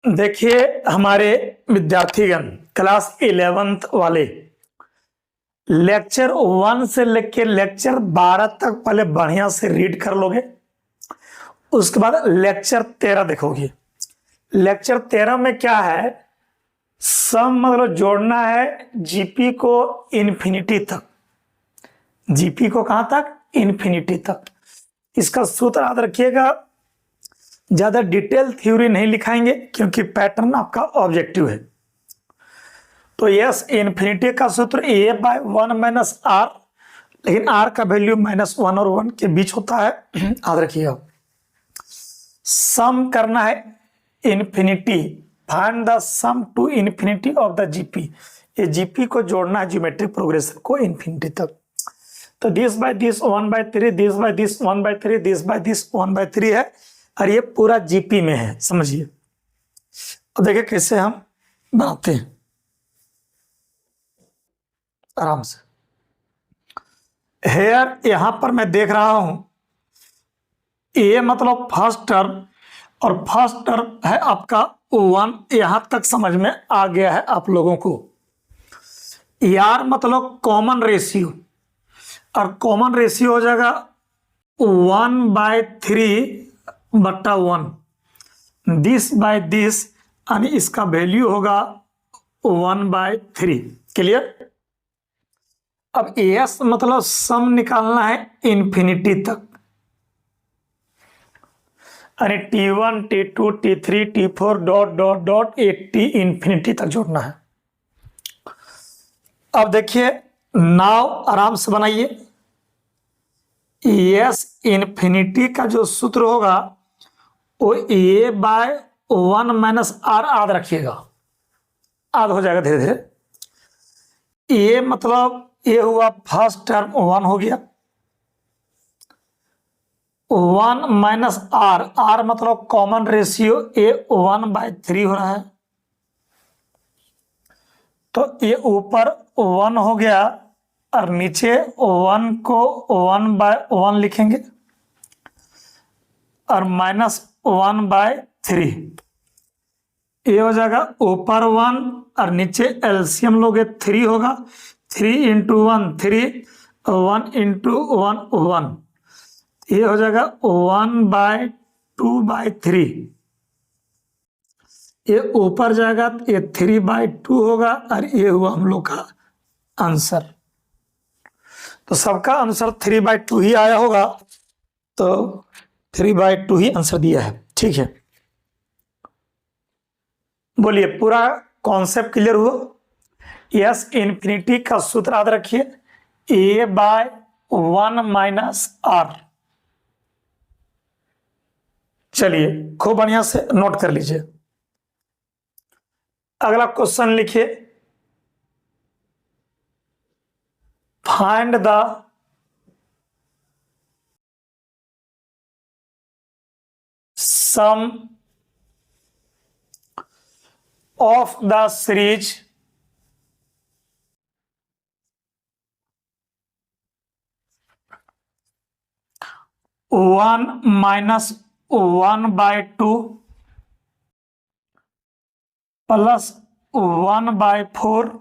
देखिए हमारे विद्यार्थीगण class 11th वाले लेक्चर 1 से लेके लेक्चर 12 तक पहले बढ़िया से रीड कर लोगे। उसके बाद लेक्चर 13 देखोगे। लेक्चर 13 में क्या है, सम मतलब जोड़ना है जीपी को इन्फिनिटी तक। जीपी को कहां तक? इन्फिनिटी तक। इसका सूत्र याद रखिएगा, ज्यादा डिटेल थ्योरी नहीं लिखाएंगे क्योंकि पैटर्न आपका ऑब्जेक्टिव है। तो यस, इन्फिनिटी का सूत्र ए बाय 1 माइनस आर, लेकिन आर का वैल्यू -1 और 1 के बीच होता है, याद रखिएगा। सम करना है infinity, find the sum to infinity of the GP. ये जीपी को जोड़ना है ज्योमेट्रिक प्रोग्रेशन को इन्फिनिटी तक। तो this by this 1/3, this by this 1/3, this by this 1/3 है, और ये पूरा जीपी में है, समझिए। अब देखिए कैसे हम बनाते हैं आराम से। हेयर यहां पर मैं देख रहा हूं ए मतलब फर्स्ट टर्म, और फर्स्ट टर्म है आपका 1, यहां तक समझ में आ गया है आप लोगों को। यार मतलब कॉमन रेशियो, और कॉमन रेशियो हो जाएगा 1/3/1, दिस बाय दिस, यानी इसका वैल्यू होगा 1/3। क्लियर? अब एस मतलब सम निकालना है इन्फिनिटी तक, अरे T1 T2 T3 T4 dot dot dot T infinity तक जोड़ना है। अब देखिए नाव आराम से बनाइए। एस इन्फिनिटी का जो सूत्र होगा वो ए बाय 1 माइनस आर याद रखिएगा, याद हो जाएगा धीरे धीरे। ए मतलब ये हुआ फर्स्ट टर्म 1 हो गया, 1 माइनस आर, आर मतलब कॉमन रेशियो ए 1/3 हो रहा है, तो ये ऊपर 1 हो गया और नीचे 1 को 1/1 लिखेंगे और -1/3, ये हो जाएगा ऊपर 1 और नीचे एलसीएम लोगे 3 होगा, 3 × 1 3, 1 × 1 1, ये हो जाएगा 1/2/3, ये ऊपर जाएगा, ये 3/2 होगा, और ये हुआ हम लोग का आंसर। तो सबका आंसर 3/2 ही आया होगा, तो 3/2 ही आंसर दिया है। ठीक है, बोलिए पूरा कॉन्सेप्ट क्लियर हुआ? यस, इन्फिनिटी का सूत्र याद रखिए, ए बाय 1 माइनस आर। चलिए खूब बढ़िया से नोट कर लीजिए। अगला क्वेश्चन लिखिए, find the sum of the series 1 minus 1/2 plus 1/4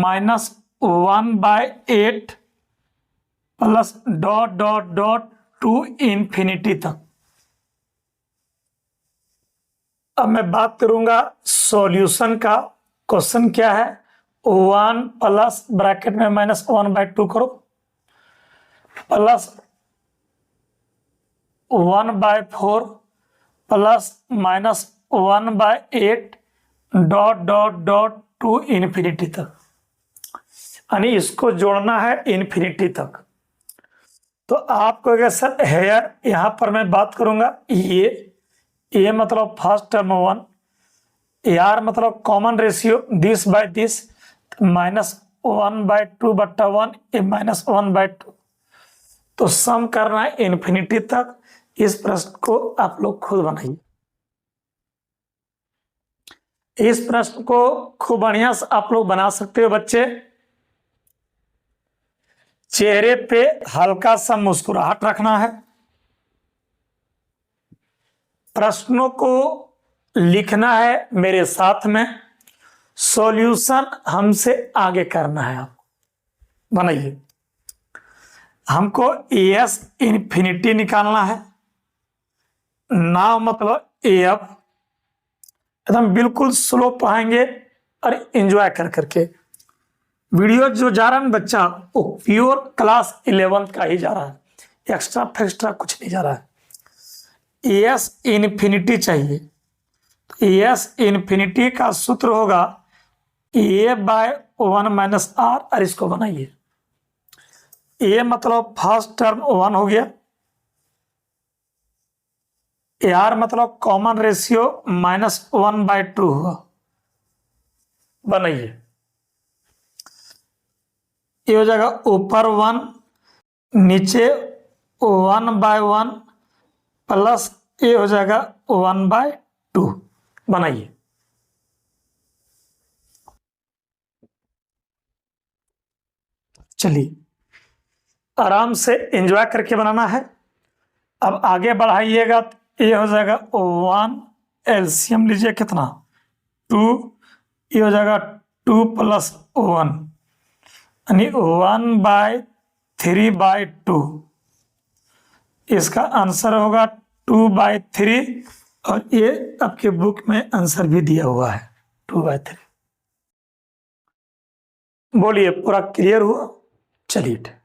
minus 1/8 plus dot dot dot to infinity तक। अब मैं बात करूंगा सॉल्यूशन का। क्वेश्चन क्या है? 1 प्लस ब्रैकेट में -1/2 करो, plus 1/4 plus -1/8 dot dot dot to infinity तक, यानी इसको जोड़ना है इन्फिनिटी तक। तो आपको अगर सर हेयर यहां पर मैं बात करूंगा, ये मतलब फर्स्ट टर्म 1, यार मतलब common ratio this by this, -1/2/1, ये -1/2, तो सम करना है इन्फिनिटी तक। इस प्रश्न को आप लोग खुद बनाइए, इस प्रश्न को खूब बढ़िया से आप लोग बना सकते हो बच्चे। चेहरे पे हल्का सा मुस्कुराहट रखना है, प्रश्नों को लिखना है मेरे साथ में, सॉल्यूशन हमसे आगे करना है। आपको बनाइए, हमको एस इन्फिनिटी निकालना है। नाउ मतलब एफ एकदम बिल्कुल स्लो पढ़ाएंगे और एंजॉय कर करके। वीडियो जो जा रहा है ना बच्चा, वो प्योर क्लास 11th का ही जा रहा है, एक्स्ट्रा फेक्स्ट्रा कुछ नहीं जा रहा है। एस इन्फिनिटी चाहिए, तो एस इन्फिनिटी का सूत्र होगा ए बाय 1 माइनस आर। और इसको बनाइए, ए मतलब फर्स्ट टर्म 1 हो गया, आर मतलब कॉमन रेशियो -1/2 हुआ। बनाइए, ये हो जाएगा ऊपर 1 नीचे 1/1 प्लस ये हो जाएगा 1/2। बनाइए, चलिए आराम से एंजॉय करके बनाना है। अब आगे बढ़ाइएगा तो ये हो जाएगा 1, एलसीएम लीजिए कितना 2, ये हो जाएगा 2 + 1 यानी 1/3/2। इसका आंसर होगा 2/3 और ये आपके बुक में आंसर भी दिया हुआ है 2/3। बोलिए, पूरा क्लियर हुआ? चलिए ठीक,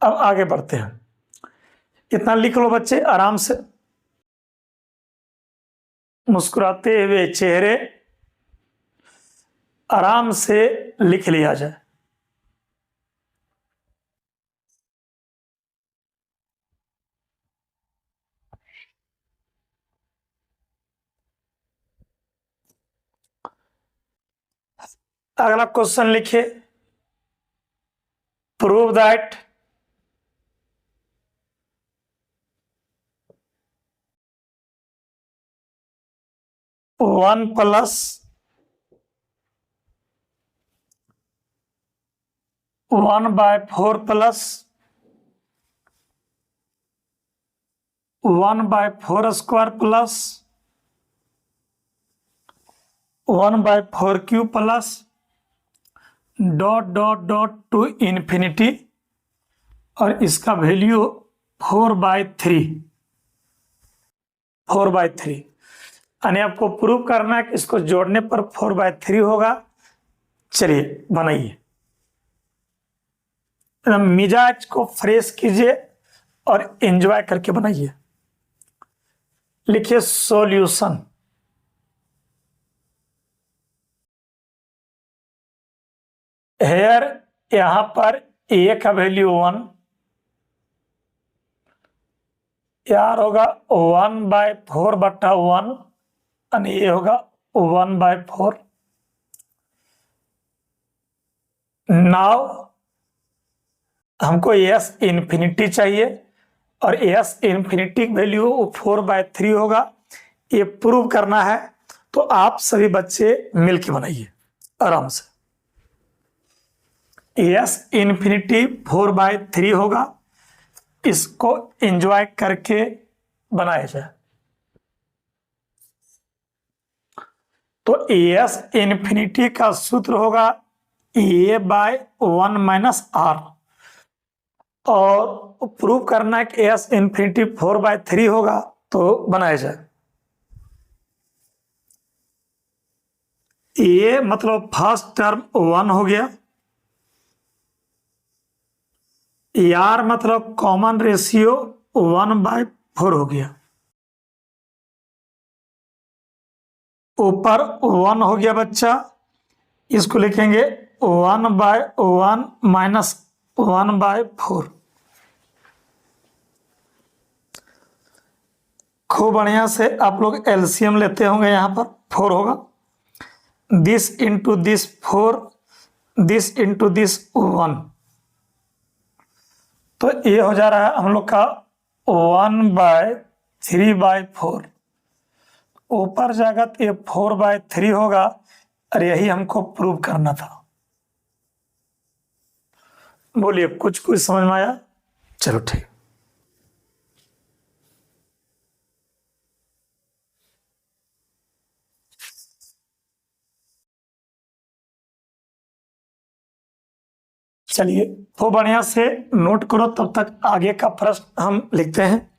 अब आगे बढ़ते हैं। इतना लिख लो बच्चे आराम से, मुस्कुराते हुए चेहरे, आराम से लिख लिया जाए। अगला क्वेश्चन लिखिए, प्रूव दैट 1 + 1/4 + 1/4² + 1/4³ + ... टू इन्फिनिटी, और इसका वैल्यू 4/3 यानी आपको प्रूव करना है कि इसको जोड़ने पर 4/3 होगा। चलिए बनाइए, मिजाज को फ्रेश कीजिए और एंजॉय करके बनाइए। लिखिए सॉल्यूशन, हेयर यहां पर ए का वैल्यू 1, यार होगा 1/4/1 और ये होगा 1/4। नाउ हमको एस इन्फिनिटी चाहिए और एस इन्फिनिटी वैल्यू 4/3 होगा। ये प्रूव करना है, तो आप सभी बच्चे मिलके बनाइए आराम से। एस इन्फिनिटी 4/3 होगा, इसको एंजॉय करके बनाया जाए। तो एस इन्फिनिटी का सूत्र होगा a/1 माइनस आर, और प्रूव करना है कि एस इन्फिनिटी 4/3 होगा, तो बनाया जाए। ए मतलब फर्स्ट टर्म 1 हो गया, आर मतलब कॉमन रेशियो 1/4 हो गया, ऊपर 1 हो गया बच्चा, इसको लिखेंगे 1/1 माइनस 1/4। खूब बढ़िया से आप लोग एलसीएम लेते होंगे, यहां पर 4 होगा, this into this 4, this into this 1, तो ये हो जा रहा है हम लोग का 1/3/4। ऊपर जाएगा तो ये 4/3 होगा, और यही हमको प्रूव करना था। बोलिए, कुछ कुछ समझ में आया? चलो ठीक। चलिए वो बढ़िया से नोट करो, तब तक आगे का प्रश्न हम लिखते हैं।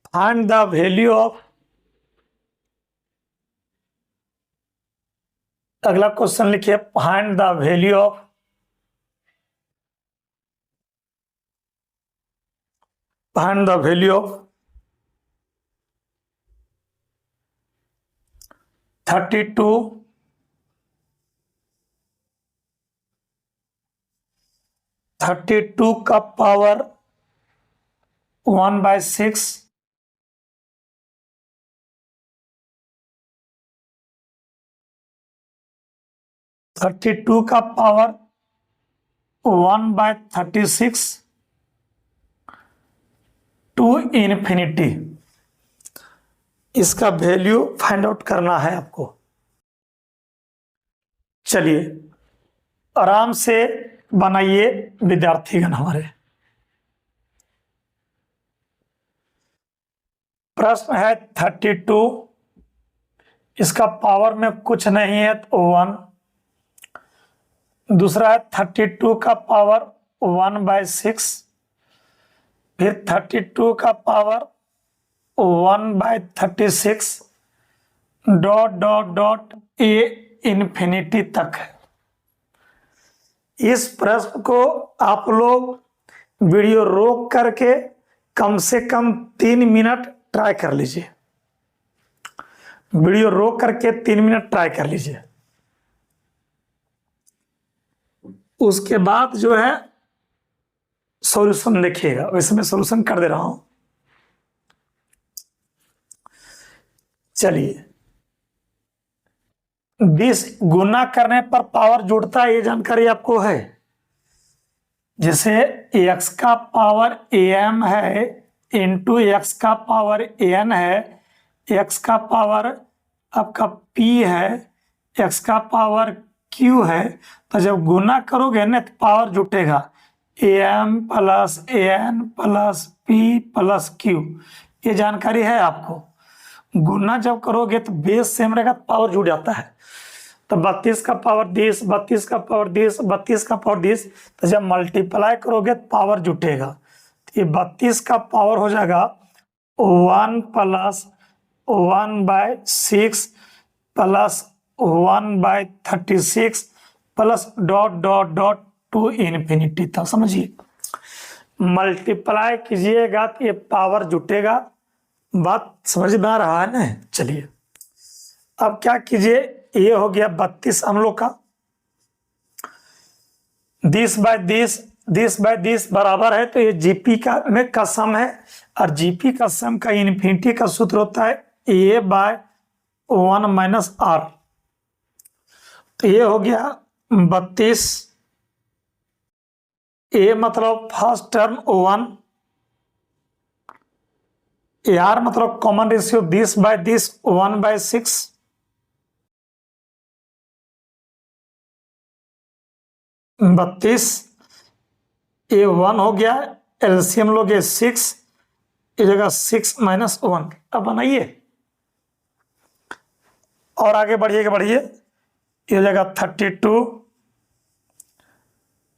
फाइंड द वैल्यू ऑफ, अगला क्वेश्चन लिखिए, find the value of find the value of 32 का पावर 1/6 32 का पावर 1/36 टू इन्फिनिटी, इसका वैल्यू फाइंड आउट करना है आपको। चलिए आराम से बनाइए विद्यार्थीगण हमारे। प्रश्न है 32, इसका पावर में कुछ नहीं है तो 1। दूसरा है 32 का पावर 1/6, फिर 32 का power 1/36 dot dot dot A infinity तक है। इस प्रश्न को आप लोग वीडियो रोक करके कम से कम 3 मिनट ट्राई कर लीजिए। वीडियो रोक करके 3 मिनट ट्राई कर लीजिए, उसके बाद जो है सॉल्यूशन देखिएगा। वैसे मैं सॉल्यूशन कर दे रहा हूं। चलिए 20 गुना करने पर पावर जुड़ता है, ये जानकारी आपको है। जैसे x का पावर am है इंटू x का पावर an है, x का पावर आपका p है, x का पावर q है, तो जब गुना करोगे ना तो पावर जुटेगा am plus an plus p plus q। ये जानकारी है आपको। गुना जब करोगे तो बेस सेम रहेगा, पावर जुड़ जाता है। तो 32 का पावर 10, 32 का पावर 10, 32 का पावर 10, तो जब मल्टीप्लाई करोगे तो पावर जुटेगा। तो ये 32 का पावर हो जाएगा 1 plus 1/6 plus 1/36 plus dot dot dot to infinity तक। समझिए मल्टीप्लाई कीजिएगा तो ये पावर जुटेगा। बात समझ में आ रहा है ना। चलिए अब क्या कीजिए, ये हो गया 32 हम लोग का, 10/10 बराबर है, तो ये जीपी का सम है, और जीपी का सम का इन्फिनिटी का सूत्र होता है a/1 - r। तो ये हो गया 32, ए मतलब फर्स्ट टर्म 1, आर मतलब कॉमन रेशियो 10/10 1/6, बत्तीस, ये 1 हो गया, एलसीएम लोगे 6, ये जगह 6 - 1। अब बनाइए और आगे बढ़िए, ये जगह 32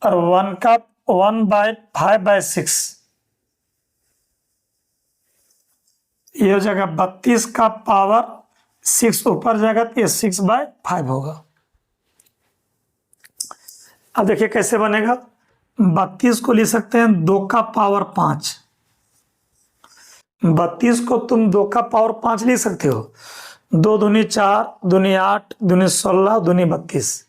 और 1 का 1/5/6, ये जगह 32 का पावर 6 ऊपर जाएगा तो ये 6/5 होगा। अब देखिए कैसे बनेगा। 32 को लिख सकते हैं 2 का पावर 5। 32 को तुम 2 का पावर 5 लिख सकते हो। 2 दूनी 4, दूनी 8, दूनी 16, दूनी 32।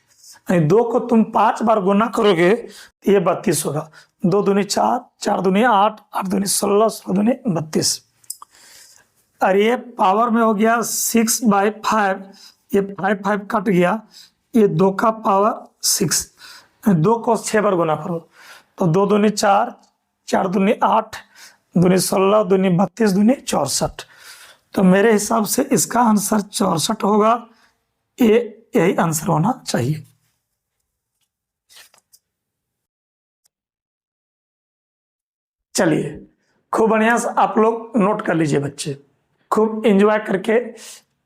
2 को तुम 5 बार गुना करोगे तो ये 32 होगा। 2 दूनी 4, 4 दूनी 8, 8 दूनी 16, 16 दूनी 32। और ये पावर में हो गया 6/5, ये 5 कट गया, ये 2 का पावर 6। 2 को 6 बार गुना करो तो 2 दूनी 4, 4 दूनी 8, दूनी 16, दूनी 32, दूनी 64। तो मेरे हिसाब से इसका आंसर 64 होगा। यही आंसर होना चाहिए। चलिए खूब बढ़िया से आप लोग नोट कर लीजिए बच्चे, खूब एंजॉय करके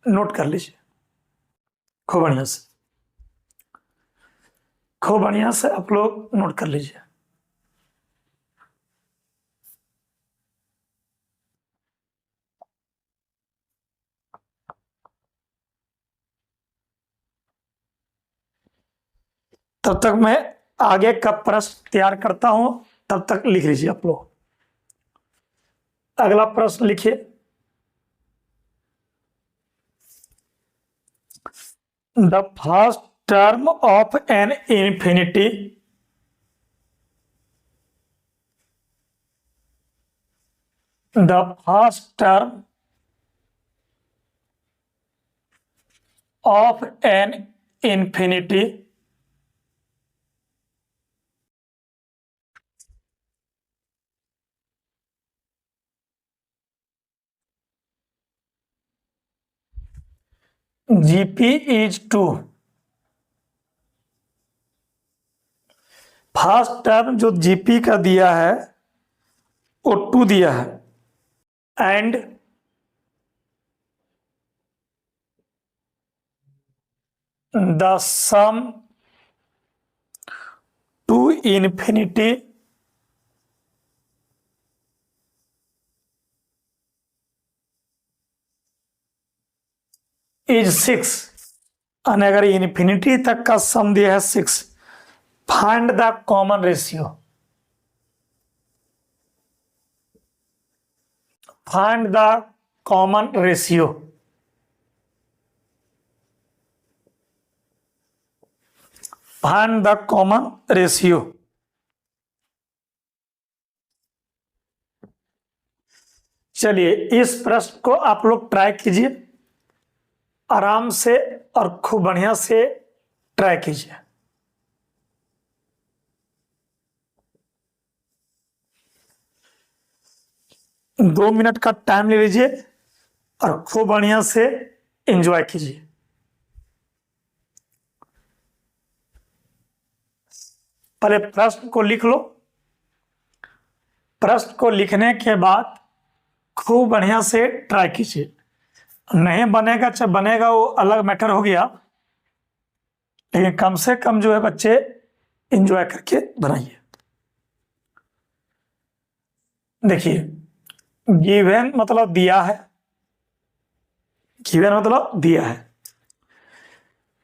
नोट कर लीजिए खूब बढ़िया से। खूब बढ़िया से आप लोग नोट कर लीजिए। तब तक मैं आगे का प्रश्न तैयार करता हूं, तब तक लिख लीजिए आप लोग। अगला प्रश्न लिखिए। The first term of an infinity the first term of an infinity GP is 2। First term जो GP का दिया है वो 2 दिया है, and the sum to infinity is 6। और अगर इन्फिनिटी तक का सम दिया है 6, find the common ratio. Find the common ratio. Find the common ratio. चलिए इस प्रश्न को आप लोग ट्राई कीजिए, आराम से और खूब बढ़िया से ट्राई कीजिए। दो मिनट का टाइम ले लीजिए और खूब बढ़िया से एंजॉय कीजिए। पहले प्रश्न को लिख लो। प्रश्न को लिखने के बाद खूब बढ़िया से ट्राई कीजिए। नहीं बनेगा, चाहे बनेगा वो अलग मैटर हो गया, लेकिन कम से कम जो है बच्चे एंजॉय करके बनाइए। देखिए गिवन मतलब दिया है, गिवन मतलब दिया है।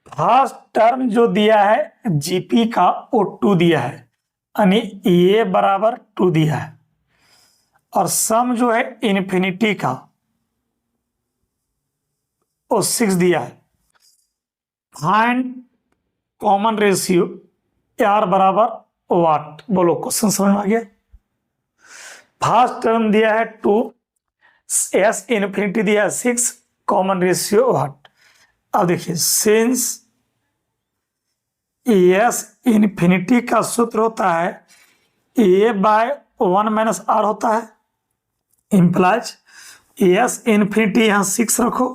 फर्स्ट टर्म जो दिया है जीपी का वो 2 दिया है, यानी ए बराबर 2 दिया है, और सम जो है इन्फिनिटी का वो 6 दिया है। फाइंड कॉमन रेशियो आर बराबर वाट। बोलो क्वेश्चन समझ में आ गया। फर्स्ट टर्म दिया है 2, एस इन्फिनिटी दिया है 6, कॉमन रेशियो वाट। अब देखिए सिंस एस इन्फिनिटी का सूत्र होता है ए बाय 1 माइनस आर होता है, इंप्लाइज एस इन्फिनिटी यहां 6 रखो,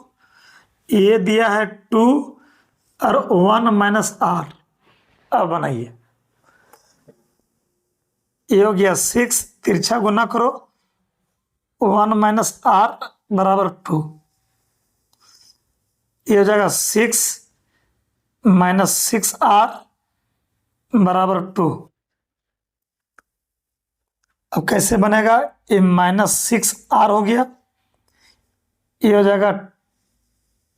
ए दिया है 2 और 1 माइनस आर। अब बनाइए, ये हो गया 6, तिरछा गुना करो, 1 माइनस आर बराबर 2। ये हो जाएगा 6 माइनस 6R बराबर 2। अब कैसे बनेगा, ये माइनस 6R हो गया, ये हो जाएगा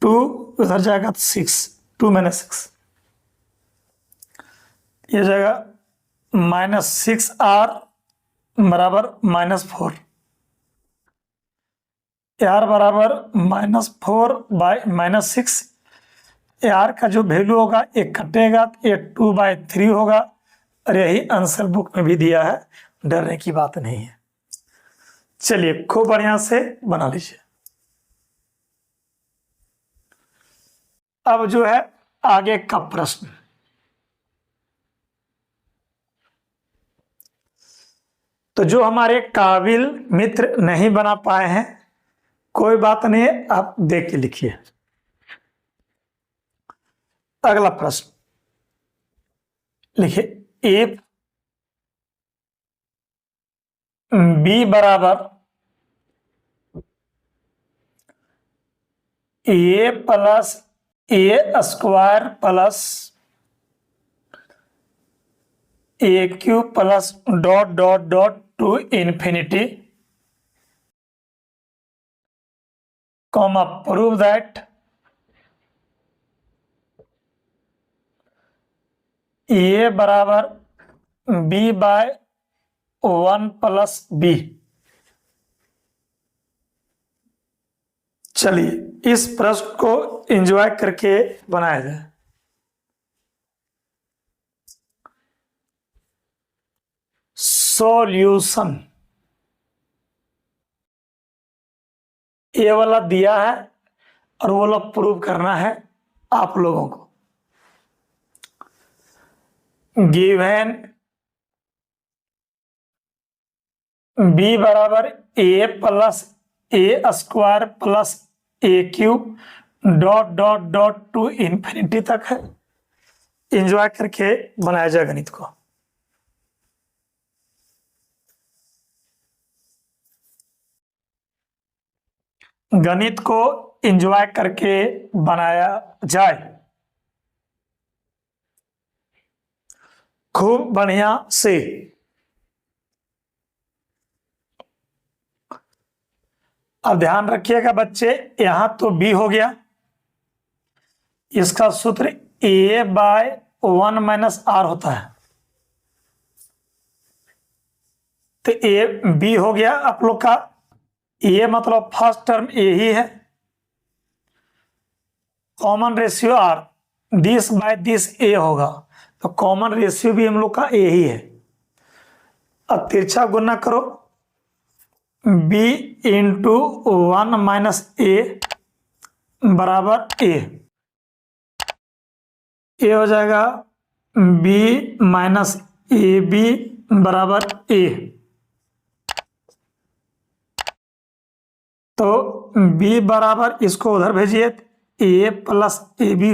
2, उधर जाएगा 6, 2 माइनस 6, ये हो जाएगा माइनस 6R बराबर -4। आर बराबर -4 बाय -6। आर का जो वैल्यू होगा ये कटेगा, ये 2/3 होगा, और यही आंसर बुक में भी दिया है, डरने की बात नहीं है। चलिए खूब बढ़िया से बना लीजिए। अब जो है आगे का प्रश्न, तो जो हमारे काबिल मित्र नहीं बना पाए हैं कोई बात नहीं, आप देख के लिखिए। अगला प्रश्न लिखिए, इफ बी बराबर A plus A square plus A cube plus dot dot dot to infinity comma prove that A बराबर बी बाय 1 प्लस बी। चलिए इस प्रश्न को एंजॉय करके बनाया जाए। सॉल्यूशन ये वाला दिया है और वो वाला प्रूव करना है आप लोगों को। गिवन बी बराबर A plus A square plus A cube dot dot dot to infinity तक है। एंजॉय करके बनाया जाए गणित को। गणित को एंजॉय करके बनाया जाए खूब बढ़िया से। अब ध्यान रखिएगा बच्चे, यहां तो बी हो गया, इसका सूत्र ए बाय 1 माइनस आर होता है, तो ए बी हो गया आप लोग का। ए मतलब फर्स्ट टर्म ए ही है, common ratio R, this by this A होगा, तो कॉमन रेशियो भी हम लोग का ए ही है। अब तिरछा गुना करो, b इंटू 1 माइनस ए बराबर ए हो जाएगा b माइनस ए बी बराबर ए। तो b बराबर इसको उधर भेजिए, a प्लस ए बी